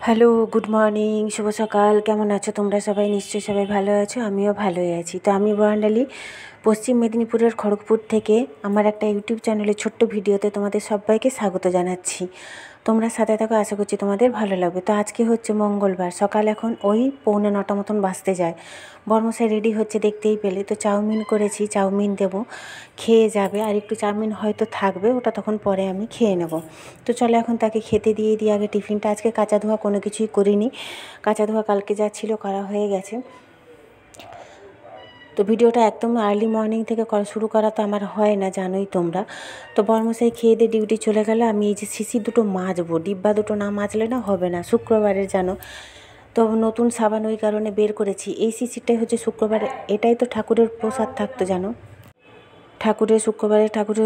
Hello, good morning, শুভ সকাল। কেমন আছো তোমরা সবাই? নিশ্চয়ই সবাই ভালো আছো, আমিও ভালোই আছি। তো আমি বর্ণালী, পশ্চিম মেদিনীপুরের খড়গপুর থেকে আমার একটা ইউটিউব চ্যানেলে ছোট্ট ভিডিওতে তোমাদের সবাইকে স্বাগত জানাচ্ছি। তোমরা সাথে থাকো, আশা করছি তোমাদের ভালো লাগবে। তো আজকে হচ্ছে মঙ্গলবার, সকাল এখন ওই 8:45 মতন বাজতে যায়। বর্মশাই রেডি হচ্ছে, দেখতেই পেলে। তো চাউমিন করেছি, চাউমিন দেবো, খেয়ে যাবে। আর একটু চাউমিন হয়তো থাকবে, ওটা তখন পরে আমি খেয়ে নেব। তো চলো এখন তাকে খেতে দিয়ে দিই আগে টিফিনটা। আজকে কাঁচা ধোয়া কোনো কিছুই করিনি, কাঁচা ধোয়া কালকে যা ছিল করা হয়ে গেছে। তো ভিডিওটা একদম আর্লি মর্নিং থেকে শুরু করা তো আমার হয় না, জানোই তোমরা। তো বর্মশাই খেয়ে দিয়ে ডিউটি চলে গেল। আমি এই যে শিশি দুটো মাজবো, ডিব্বা দুটো না মাজলে না হবে না, শুক্রবারের জানো তো। নতুন সাবান ওই কারণে বের করেছি। এই শিশিরটাই হচ্ছে শুক্রবারে, এটাই তো ঠাকুরের প্রসাদ থাকতো জানো, ঠাকুরের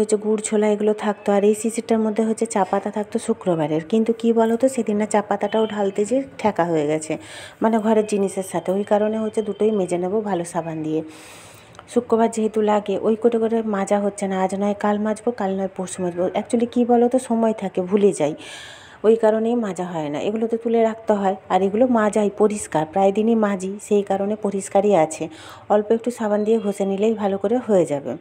হচ্ছে গুড় ছোলা এগুলো থাকতো। আর এই শিশিরটার মধ্যে হচ্ছে চা পাতা থাকতো শুক্রবারের। কিন্তু কি বলো তো, সেদিন না চা পাতাটাও ঢালতে যে ঠেকা হয়ে গেছে, মানে ঘরের জিনিসের সাথে। ওই কারণে হচ্ছে দুটোই মেজে নেবো ভালো সাবান দিয়ে। শুক্রবার যেহেতু লাগে, ওই করে মাজা হচ্ছে না। আজ নয় কাল মাজবো, কাল নয় পরশু মাজবো। অ্যাকচুয়ালি কী বলো তো, সময় থাকে, ভুলে যাই, ওই কারণেই মাজা হয় না। এগুলো তো তুলে রাখতে হয়, আর এগুলো মাজাই পরিষ্কার, প্রায় দিনই মাজি, সেই কারণে পরিষ্কারই আছে। অল্প একটু সাবান দিয়ে ঘষে নিলেই ভালো করে হয়ে যাবে।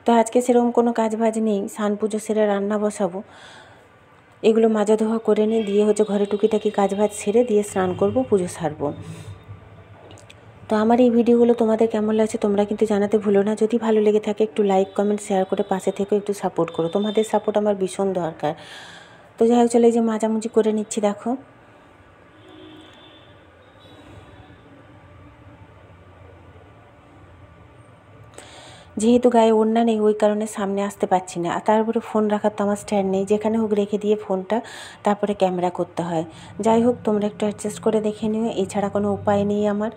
তো আজকে সেরকম কোনো কাজ বাজ নেই, স্নান পুজো সেরে রান্না বসাবো। এগুলো মাজা ধোয়া করে নিয়ে দিয়ে হচ্ছে ঘরে টুকিটাকি কাজ বাজ সেরে দিয়ে স্নান করব, পুজো সারবো। তো আমার এই ভিডিওগুলো তোমাদের কেমন লাগছে তোমরা কিন্তু জানাতে ভুলো না। যদি ভালো লেগে থাকে একটু লাইক কমেন্ট শেয়ার করে পাশে থেকে একটু সাপোর্ট করো, তোমাদের সাপোর্ট আমার ভীষণ দরকার। তো যাই হোক, চলে এই যে মাজামুজি করে নিচ্ছি, দেখো। যেহেতু গায়ে ওড়না নেই, ওই কারণে সামনে আসতে পারছি না। আর তারপরে ফোন রাখার তো আমার স্ট্যান্ড নেই, যেখানে হোক রেখে দিয়ে ফোনটা তারপরে ক্যামেরা করতে হয়। যাই হোক, তোমরা একটু অ্যাডজাস্ট করে দেখে নিও, এছাড়া কোনো উপায় নেই আমার।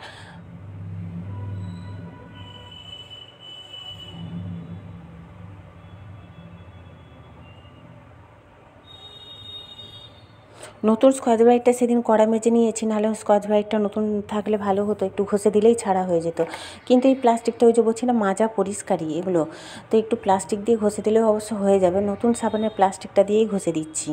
নতুন স্কচ ব্রাইটটা সেদিন কড়া মেজে নিয়েছি, নাহলে স্কচ ব্রাইটটা নতুন থাকলে ভালো হতো, একটু ঘষে দিলেই ছাড়া হয়ে যেত। কিন্তু এই প্লাস্টিকটা ওই যে বলছি না, মাজা পরিষ্কারই এগুলো, তো একটু প্লাস্টিক দিয়ে ঘষে দিলেও অবশ্য হয়ে যাবে। নতুন সাবানের প্লাস্টিকটা দিয়েই ঘষে দিচ্ছি।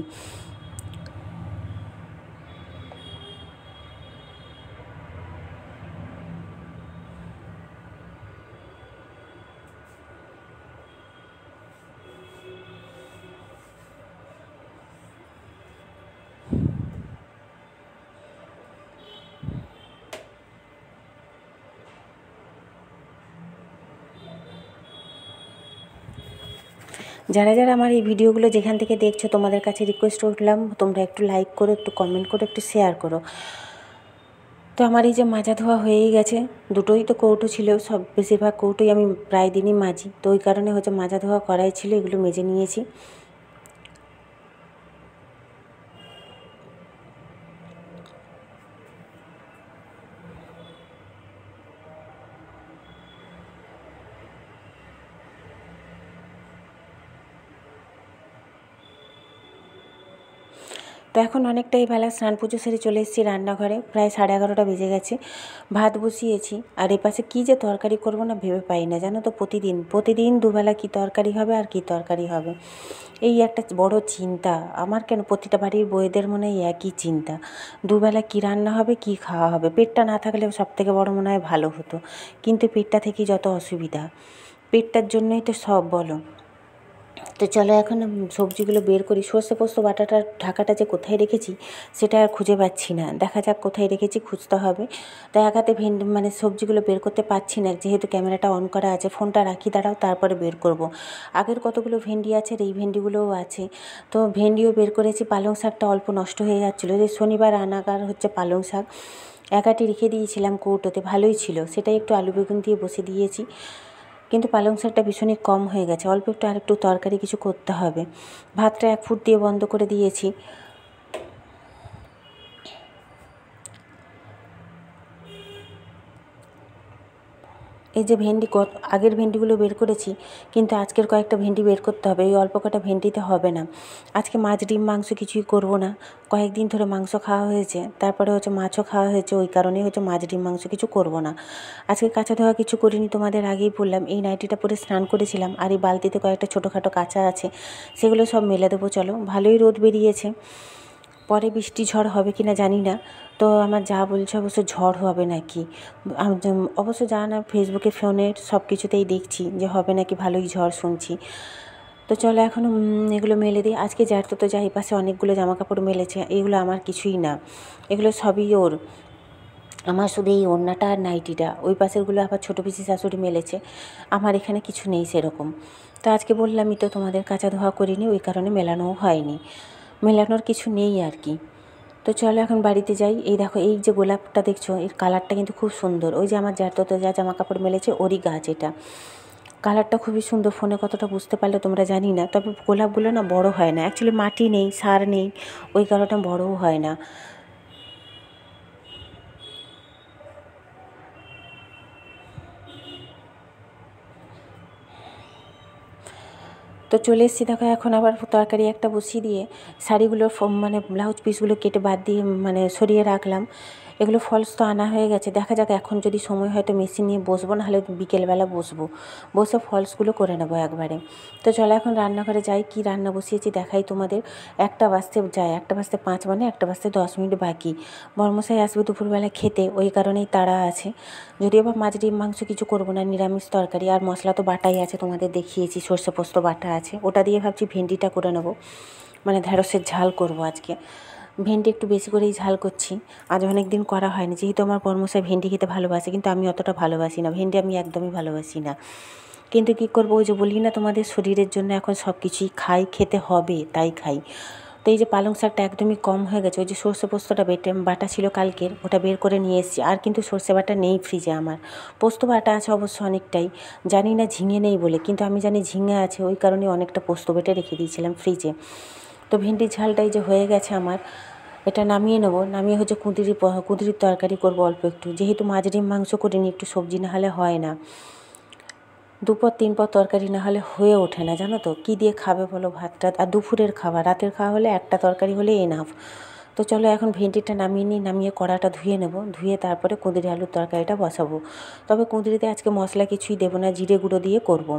যারা যারা আমার এই ভিডিওগুলো যেখান থেকে দেখছো, তোমাদের কাছে রিকোয়েস্ট করলাম, তোমরা একটু লাইক করো, একটু কমেন্ট করো, একটু শেয়ার করো। তো আমার এই যে মাজা ধোয়া হয়েই গেছে, দুটোই তো কৌটো ছিল, সব বেশিরভাগ কৌটোই আমি প্রায় দিনই মাজি, তো ওই কারণে হচ্ছে মাজা ধোয়া করাই ছিল, এগুলো মেজে নিয়েছি। তো এখন অনেকটাই বেলা, স্নান পুজো সেরে চলে এসেছি রান্নাঘরে, প্রায় 11:30 বেজে গেছে। ভাত বসিয়েছি, আর এপাশে কী যে তরকারি করবো না ভেবে পাই না, জানো তো। প্রতিদিন দুবেলা কী তরকারি হবে আর কী তরকারি হবে, এই একটা বড় চিন্তা আমার। কেন প্রতিটা বাড়ির বউদের মনে হয় একই চিন্তা, দুবেলা কী রান্না হবে, কী খাওয়া হবে। পেটটা না থাকলেও সবথেকে বড় মনে হয় ভালো হতো, কিন্তু পেটটা থেকেই যত অসুবিধা, পেটটার জন্যই তো সব বলো। তো চলো এখন সবজিগুলো বের করি। সর্ষে পোস্ত বাটাটার ঢাকাটা যে কোথায় রেখেছি সেটা আর খুঁজে পাচ্ছি না, দেখা যাক কোথায় রেখেছি, খুঁজতে হবে। তো এক হাতে মানে সবজিগুলো বের করতে পারছি না, যেহেতু ক্যামেরাটা অন করা আছে। ফোনটা রাখি, দাঁড়াও, তারপরে বের করব। আগের কতগুলো ভেন্ডি আছে, আর এই ভেন্ডিগুলোও আছে। তো ভেন্ডিও বের করেছি। পালং শাকটা অল্প নষ্ট হয়ে যাচ্ছিলো, যে শনিবার আনাগার হচ্ছে পালং শাক, একাটি রেখে দিয়েছিলাম কৌটোতে, ভালোই ছিল, সেটাই একটু আলু বেগুন দিয়ে বসে দিয়েছি। কিন্তু পালং শাকটা ভীষণই কম হয়ে গেছে, অল্প একটু আরেকটু তরকারি কিছু করতে হবে। ভাতটা 1 ফুট দিয়ে বন্ধ করে দিয়েছি। এই যে ভেন্ডি, আগের ভেন্ডিগুলো বের করেছি, কিন্তু আজকের কয়েকটা ভেন্ডি বের করতে হবে। এই অল্প কটা ভেন্ডিতে হবে না। আজকে মাছ ডিম মাংস কিছুই করব না, কয়েকদিন ধরে মাংস খাওয়া হয়েছে, তারপরে হচ্ছে মাছও খাওয়া হয়েছে, ওই কারণেই হচ্ছে মাছ ডিম মাংস কিছু করব না। আজকে কাঁচা ধোয়া কিছু করিনি, তোমাদের আগেই বললাম। এই নাইটিটা পরে স্নান করেছিলাম, আর এই বালতিতে কয়েকটা ছোটোখাটো কাঁচা আছে, সেগুলো সব মেলে দেবো। চলো, ভালোই রোদ বেরিয়েছে, পরে বৃষ্টি ঝড় হবে কি না জানি না। তো আমার যা বলছে অবশ্য ঝড় হবে নাকি, অবশ্য যা না ফেসবুকে ফোনের সব কিছুতেই দেখছি যে হবে নাকি ভালোই ঝড় শুনছি। তো চলো এখন এগুলো মেলে দিই। আজকে যার তো যাই পাশে অনেকগুলো জামাকাপড় মেলেছে, এগুলো আমার কিছুই না, এগুলো সবই ওর। আমার শুধু এই ওড়নাটা আর নাইটিটা, ওই পাশেরগুলো আবার ছোটো পিসি শাশুড়ি মেলেছে, আমার এখানে কিছু নেই সেরকম। তো আজকে বললামই তো তোমাদের কাচা ধোয়া করিনি, ওই কারণে মেলানোও হয়নি, মেলানোর কিছু নেই আর কি। তো চলো এখন বাড়িতে যাই। এই দেখো এই যে গোলাপটা দেখছো, এর কালারটা কিন্তু খুব সুন্দর, ওই যে আমার যার তো যা জামা কাপড় মেলেছে ওরই গাছ এটা, কালারটা খুবই সুন্দর। ফোনে কতটা বুঝতে পারলে তোমরা জানি না, তবে গোলাপগুলো না বড় হয় না, অ্যাকচুয়ালি মাটি নেই, সার নেই, ওই কারণে বড়ও হয় না। তো চলে এসেছি দেখো, এখন আবার তরকারি একটা বসিয়ে দিয়ে শাড়িগুলোর মানে ব্লাউজ পিসগুলো কেটে বাদ দিয়ে মানে সরিয়ে রাখলাম। এগুলো ফলস তো আনা হয়ে গেছে, দেখা যাক এখন যদি সময় হয় তো মেশিন নিয়ে বসবো, নাহলে বিকেলবেলা বসবো, বসে ফলসগুলো করে নেবো একবারে। তো চলো এখন রান্নাঘরে যাই, কি রান্না বসিয়েছি দেখাই তোমাদের। 1টা বাজতে যায়, 1টা বাজতে 5 মানে 1টা বাজতে 10 মিনিট বাকি। বর্মশাই আসবে দুপুরবেলা খেতে, ওই কারণেই তাড়া আছে। যদিও বা মাছ ডিম মাংস কিছু করবো না, নিরামিষ তরকারি, আর মশলা তো বাটাই আছে, তোমাদের দেখিয়েছি সর্ষে পোস্ত বাটা আছে, ওটা দিয়ে ভাবছি ভেন্ডিটা করে নেবো, মানে ঢ্যাঁড়সের ঝাল করবো আজকে। ভেন্ডি একটু বেশি করেই ঝাল করছি, আজ অনেক দিন করা হয়নি, যেহেতু আমার বর্মশাই ভেন্ডি খেতে ভালোবাসে, কিন্তু আমি অতটা ভালোবাসি না ভেন্ডি, আমি একদমই ভালোবাসি না। কিন্তু কী করবো, ওই যে বলি না তোমাদের, শরীরের জন্য এখন সব কিছুই খাই, খেতে হবে তাই খাই। তো এই যে পালং শাকটা একদমই কম হয়ে গেছে, ওই যে সর্ষে পোস্তটা বাটা ছিল কালকের, ওটা বের করে নিয়ে এসেছি, আর কিন্তু সর্ষে বাটা নেই ফ্রিজে আমার। পোস্ত বাটা আছে অবশ্য অনেকটাই, জানি না ঝিঙে নেই বলে, কিন্তু আমি জানি ঝিঙে আছে, ওই কারণে অনেকটা পোস্ত বেটে রেখে দিয়েছিলাম ফ্রিজে। তো ভেন্ডির ঝালটাই যে হয়ে গেছে আমার, এটা নামিয়ে নেব, নামিয়ে হচ্ছে কুঁদরির তরকারি করব অল্প একটু, যেহেতু মাছ ডিম মাংস করিনি, একটু সবজি না হলে হয় না, 2 পদ 3 পদ তরকারি না হলে হয়ে ওঠে না, জানো তো। কী দিয়ে খাবে বলো ভাতটা, আর দুপুরের খাবার, রাতের খাওয়া হলে একটা তরকারি হলে এনাফ। তো চলো এখন ভেন্ডিটা নামিয়ে নিই, নামিয়ে কড়াটা ধুয়ে নেব, ধুয়ে তারপরে কুঁদরি আলুর তরকারিটা বসাবো। তবে কুঁদরিতে আজকে মশলা কিছুই দেবো না, জিরে গুঁড়ো দিয়ে করব।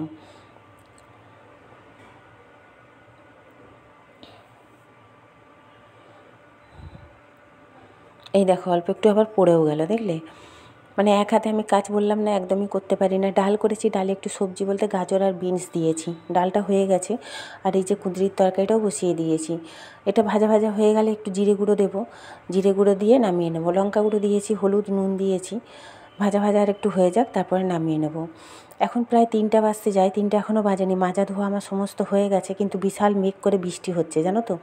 এই দেখো অল্প একটু আবার পড়েও গেল, দেখলে, মানে এক হাতে আমি কাজ বললাম না, একদমই করতে পারি না। ডাল করেছি, ডালে একটু সবজি বলতে গাজর আর বিনস দিয়েছি, ডালটা হয়ে গেছে। আর এই যে কুঁদরির তরকারিটাও বসিয়ে দিয়েছি, এটা ভাজা ভাজা হয়ে গেলে একটু জিরে গুঁড়ো দেবো, জিরে গুঁড়ো দিয়ে নামিয়ে নেবো, লঙ্কা গুঁড়ো দিয়েছি, হলুদ নুন দিয়েছি, ভাজা ভাজা আর একটু হয়ে যাক, তারপরে নামিয়ে নেব। এখন প্রায় 3টা বাজতে যায়, 3টা এখনও বাজেনি, মাজা ধোয়া আমার সমস্ত হয়ে গেছে, কিন্তু বিশাল মেঘ করে বৃষ্টি হচ্ছে, জানো তো।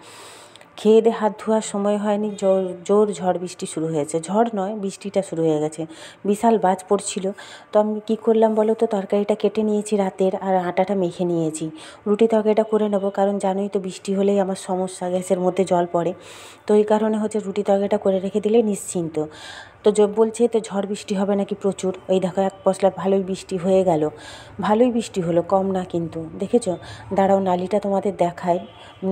খেয়ে দিয়ে হাত ধোয়ার সময় হয়নি, জোর জোর ঝড় বৃষ্টি শুরু হয়েছে, ঝড় নয় বৃষ্টিটা শুরু হয়ে গেছে, বিশাল বাজ পড়ছিল। তো আমি কী করলাম বলো তো, তরকারিটা কেটে নিয়েছি রাতের, আর আটাটা মেখে নিয়েছি, রুটি তরকারিটা করে নেব, কারণ জানোই তো বৃষ্টি হলেই আমার সমস্যা, গ্যাসের মধ্যে জল পড়ে, তো এই কারণে হচ্ছে রুটি তরকারিটা করে রেখে দিলে নিশ্চিন্ত। তো বলছে তো ঝড় বৃষ্টি হবে নাকি প্রচুর, ওই দেখো এক পশলা ভালোই বৃষ্টি হয়ে গেল, ভালোই বৃষ্টি হলো, কম না কিন্তু, দেখেছো। দাঁড়াও নালিটা তোমাদের দেখায়,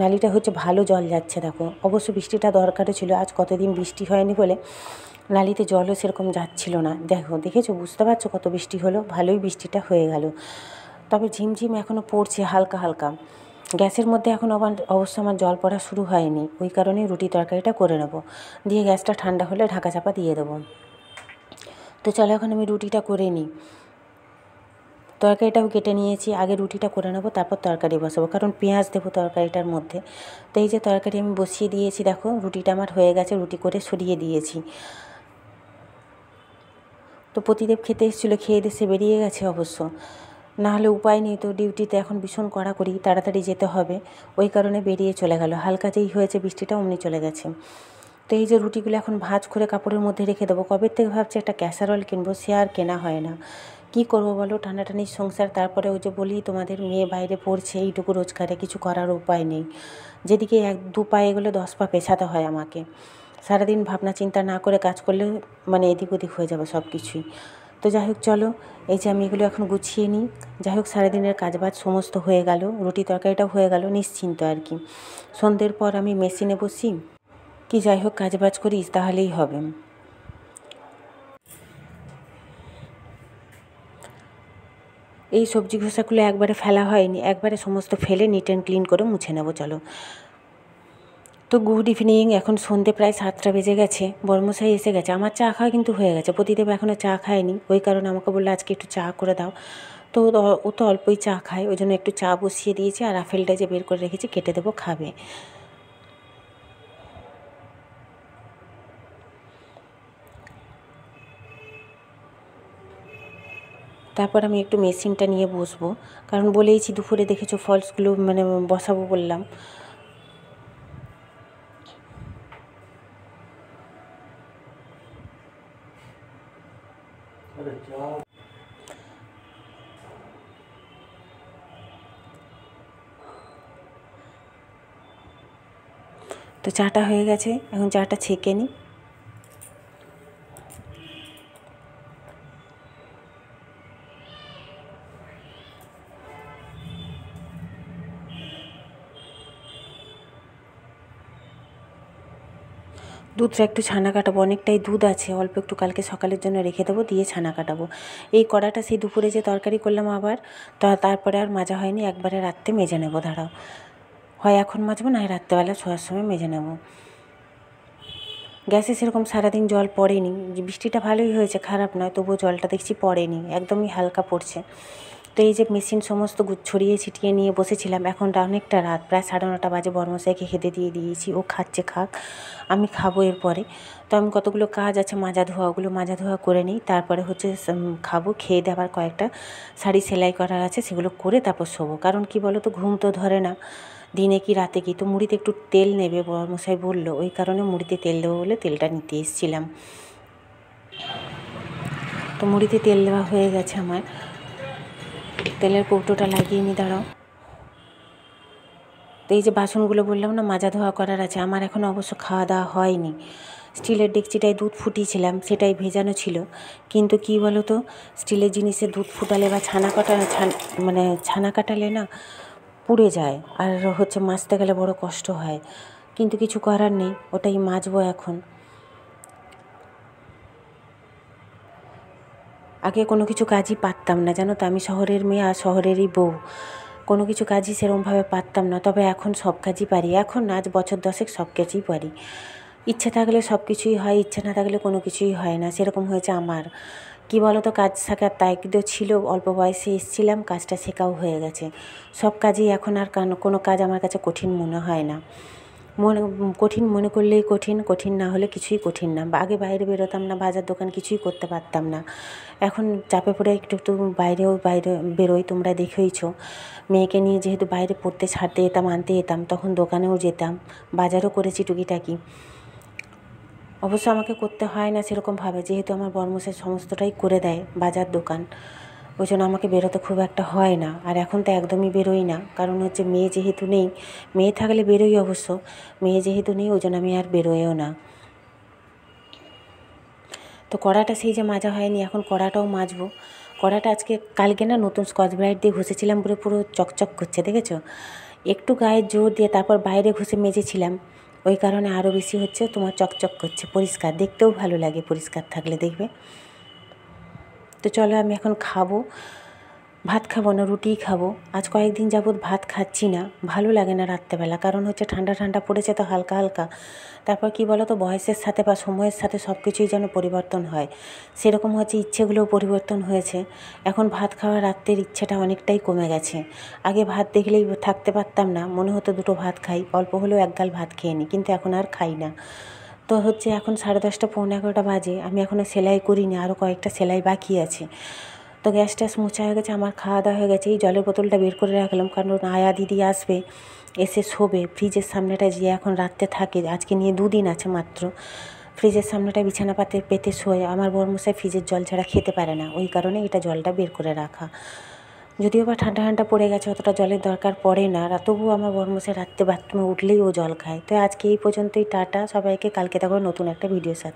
নালিটা হচ্ছে ভালো জল যাচ্ছে দেখো, অবশ্য বৃষ্টিটা দরকারও ছিল, আজ কতদিন বৃষ্টি হয়নি বলে নালিতে জলও সেরকম যাচ্ছিল না, দেখেছো, বুঝতে পারছো কত বৃষ্টি হলো, ভালোই বৃষ্টিটা হয়ে গেল। তবে ঝিমঝিম এখনও পড়ছে হালকা হালকা, গ্যাসের মধ্যে এখন অবশ্য আমার জল পড়া শুরু হয়নি, ওই কারণেই রুটি তরকারিটা করে নেব, দিয়ে গ্যাসটা ঠান্ডা হলে ঢাকা চাপা দিয়ে দেবো। তো চলো এখন আমি রুটিটা করে নিই, তরকারিটাও কেটে নিয়েছি, আগে রুটিটা করে নেবো, তারপর তরকারি বসাবো, কারণ পেঁয়াজ দেবো তরকারিটার মধ্যে। তো এই যে তরকারি আমি বসিয়ে দিয়েছি, দেখো রুটিটা আমার হয়ে গেছে, রুটি করে সরিয়ে দিয়েছি। তো প্রতিদেব খেতে এসেছিলো, খেয়ে দিয়ে সে বেরিয়ে গেছে অবশ্য, না হলে উপায় নেই, তো ডিউটিতে এখন ভীষণ কড়াকড়ি, তাড়াতাড়ি যেতে হবে, ওই কারণে বেরিয়ে চলে গেল, হালকা যেই হয়েছে বৃষ্টিটা অমনি চলে গেছে। তো এই যে রুটিগুলো এখন ভাঁজ করে কাপড়ের মধ্যে রেখে দেবো, কবে থেকে ভাবছি একটা ক্যাসারোল কিনবো, সে আর কেনা হয় না, কী করবো বলো, টানাটানির সংসার, তারপরে ওই যে বলি তোমাদের মেয়ে বাইরে পড়ছে, এইটুকু রোজগারে কিছু করার উপায় নেই, যেদিকে 1-2 পা এগোলে 10 পা পেছাতে হয় আমাকে, সারাদিন ভাবনা চিন্তা না করে কাজ করলে মানে এদিক ওদিক হয়ে যাবে সব কিছুই। তো যাই হোক চলো, এই যে আমি এগুলো এখন গুছিয়ে নিই, যাই হোক সারাদিনের কাজবাজ সমস্ত হয়ে গেল, রুটি তরকারিটাও হয়ে গেল, নিশ্চিন্ত আর কি। সন্ধ্যের পর আমি মেশিনে বসি, কি যাই হোক কাজবাজ করিস তাহলেই হবে। এই সবজি খোসাগুলো একবারে ফেলা হয়নি, একবারে সমস্ত ফেলে নিট অ্যান্ড ক্লিন করে মুছে নেবো চলো। তো গুড ইভিনিং। এখন সন্ধ্যে প্রায় 7টা বেজে গেছে, বর্মশাই এসে গেছে। আমার চা খাওয়া কিন্তু হয়ে গেছে, প্রতিদেব এখনও চা খায়নি, ওই কারণে আমাকে বললো আজকে একটু চা করে দাও। তো ও তো অল্পই চা খায়, ওই জন্য একটু চা বসিয়ে দিয়েছি, আর আপেলটা যে বের করে রেখেছি কেটে দেবো, খাবে। তারপর আমি একটু মেশিনটা নিয়ে বসবো, কারণ বলেইছি দুপুরে দেখেছো ফলসগুলো মানে বসাবো বললাম। তো চাটা হয়ে গেছে, এখন চাটা ছেঁকে নিই। দুধটা একটু ছানা কাটাবো, অনেকটাই দুধ আছে, অল্প একটু কালকে সকালের জন্য রেখে দেবো, দিয়ে ছানা কাটাবো। এই কড়াটা সেই দুপুরে যে তরকারি করলাম আবার, তারপরে আর মাজা হয়নি, একবারে রাত্রে মেজে নেবো। দাঁড়াও, হয় এখন মাজবো, না হয় রাত্রেবেলা শোয়ার সময় মেজে নেবো। গ্যাসে সেরকম সারাদিন জল পড়েনি, বৃষ্টিটা ভালোই হয়েছে, খারাপ নয়, তবুও জলটা দেখছি পড়েনি, একদমই হালকা পড়ছে। তো এই যে মেশিন সমস্ত ছড়িয়ে ছিটিয়ে নিয়ে বসেছিলাম, এখন অনেকটা রাত, প্রায় 9:30 বাজে। বর্মশাইকে খেতে দিয়ে দিয়েছি, ও খাচ্ছে, খাক, আমি খাবো এরপরে। তো আমি কতগুলো কাজ আছে মাজা ধোয়া, ওগুলো মাজা ধোয়া করে নিই, তারপরে হচ্ছে খাবো। খেয়ে দিয়ে আবার কয়েকটা শাড়ি সেলাই করার আছে, সেগুলো করে তারপর শোবো। কারণ কি বলো তো, ঘুম তো ধরে না, দিনে কি রাতে কি। তো মুড়িতে একটু তেল নেবে বর্মশাই বললো, ওই কারণে মুড়িতে তেল দেবো বলে তেলটা নিতে এসেছিলাম। তো মুড়িতে তেল দেওয়া হয়ে গেছে আমার, তেলের কৌটোটা লাগিয়ে নি, দাঁড়াও। তো এই যে বাসনগুলো বললাম না মাজা ধোয়া করার আছে, আমার এখন অবশ্য খাওয়া দাওয়া হয়নি। স্টিলের ডেকচিটায় দুধ ফুটিয়েছিলাম, সেটাই ভেজানো ছিল, কিন্তু কি বলো তো, স্টিলের জিনিসে দুধ ফুটালে বা ছানা কাটালে না পুড়ে যায়, আর হচ্ছে মাজতে গেলে বড় কষ্ট হয়, কিন্তু কিছু করার নেই, ওটাই মাজবো এখন। আগে কোনো কিছু কাজই পারতাম না, জানো তো, আমি শহরের মেয়ে আর শহরেরই বউ, কোনো কিছু কাজই সেরকমভাবে পারতাম না, তবে এখন সব কাজই পারি। এখন আজ বছর 10 সব কাজই পারি। ইচ্ছে থাকলে সব কিছুই হয়, ইচ্ছে না থাকলে কোনো কিছুই হয় না, সেরকম হয়েছে আমার। কি বলো তো, কাজ শেখার তাগিদও ছিল, অল্প বয়সে এসেছিলাম, কাজটা শেখাও হয়ে গেছে। সব কাজই এখন আর কোনো কাজ আমার কাছে কঠিন মনে হয় না। কঠিন মনে করলেই কঠিন, কঠিন না হলে কিছুই কঠিন না। আগে বাইরে বেরোতাম না, বাজার দোকান কিছুই করতে পারতাম না, এখন চাপে পড়ে একটু একটু বাইরে বেরোই, তোমরা দেখেইছো। মেয়েকে নিয়ে যেহেতু বাইরে পড়তে ছাড়তে যেতাম, আনতে যেতাম, তখন দোকানেও যেতাম, বাজারও করেছি টুকিটাকি। অবশ্য আমাকে করতে হয় না সেরকমভাবে, যেহেতু আমার বর্মশাই সমস্তটাই করে দেয়, বাজার দোকান, ওই জন্য আমাকে বেরোতে খুব একটা হয় না। আর এখন তো একদমই বেরোই না, কারণ হচ্ছে মেয়ে যেহেতু নেই, মেয়ে থাকলে বেরোই অবশ্য, মেয়ে যেহেতু নেই ওই জন্য আমি আর বেরোইও না। তো কড়াটা সেই যে মাজা হয়নি, এখন কড়াটাও মাজবো। কড়াটা কালকে না নতুন স্কচ ব্রাইট দিয়ে ঘষেছিলাম, পুরো চকচক করছে, দেখেছো? একটু গায়ে জোর দিয়ে তারপর বাইরে ঘষে মেজেছিলাম, ওই কারণে আরও বেশি হচ্ছে তোমার চকচক করছে, পরিষ্কার, দেখতেও ভালো লাগে পরিষ্কার থাকলে, দেখবে। তো চলো আমি এখন খাবো, ভাত খাবো না, রুটিই খাবো। আজ কয়েকদিন যাবৎ ভাত খাচ্ছি না, ভালো লাগে না রাত্রেবেলা, কারণ হচ্ছে ঠান্ডা ঠান্ডা পড়েছে তো হালকা হালকা। তারপর কি বলো তো, বয়সের সাথে বা সময়ের সাথে সব কিছুই যেন পরিবর্তন হয়, সেরকম হচ্ছে ইচ্ছেগুলোও পরিবর্তন হয়েছে। এখন ভাত খাওয়া রাত্রের ইচ্ছেটা অনেকটাই কমে গেছে। আগে ভাত দেখলেই থাকতে পারতাম না, মনে হতো দুটো ভাত খাই, অল্প হলেও এক গাল ভাত খেয়ে নিই, কিন্তু এখন আর খাই না। তো হচ্ছে এখন 10:30 পৌনে 11টা বাজে, আমি এখনও সেলাই করিনি, আরও কয়েকটা সেলাই বাকি আছে। তো গ্যাস ট্যাস মোছা হয়ে গেছে, আমার খাওয়া দাওয়া হয়ে গেছে। এই জলের বোতলটা বের করে রাখলাম, কারণ আয়া দিদি আসবে, এসে শোবে ফ্রিজের সামনেটায়, যে এখন রাত্রে থাকে, আজকে নিয়ে 2 দিন আছে মাত্র। ফ্রিজের সামনেটায় বিছানা পেতে শোয়। আমার বর্মশাই ফ্রিজের জল ছাড়া খেতে পারে না, ওই কারণে এটা জলটা বের করে রাখা। যদিও বা ঠান্ডা ঠান্ডা পড়ে গেছে, অতটা জলের দরকার পড়ে না, তবুও আমার বর্মশাই রাত্রে বাথরুমে উঠলেই ও জল খায়। তো আজকে এই পর্যন্তই, টাটা সবাইকে, কালকে দেখো নতুন একটা ভিডিওর সাথে।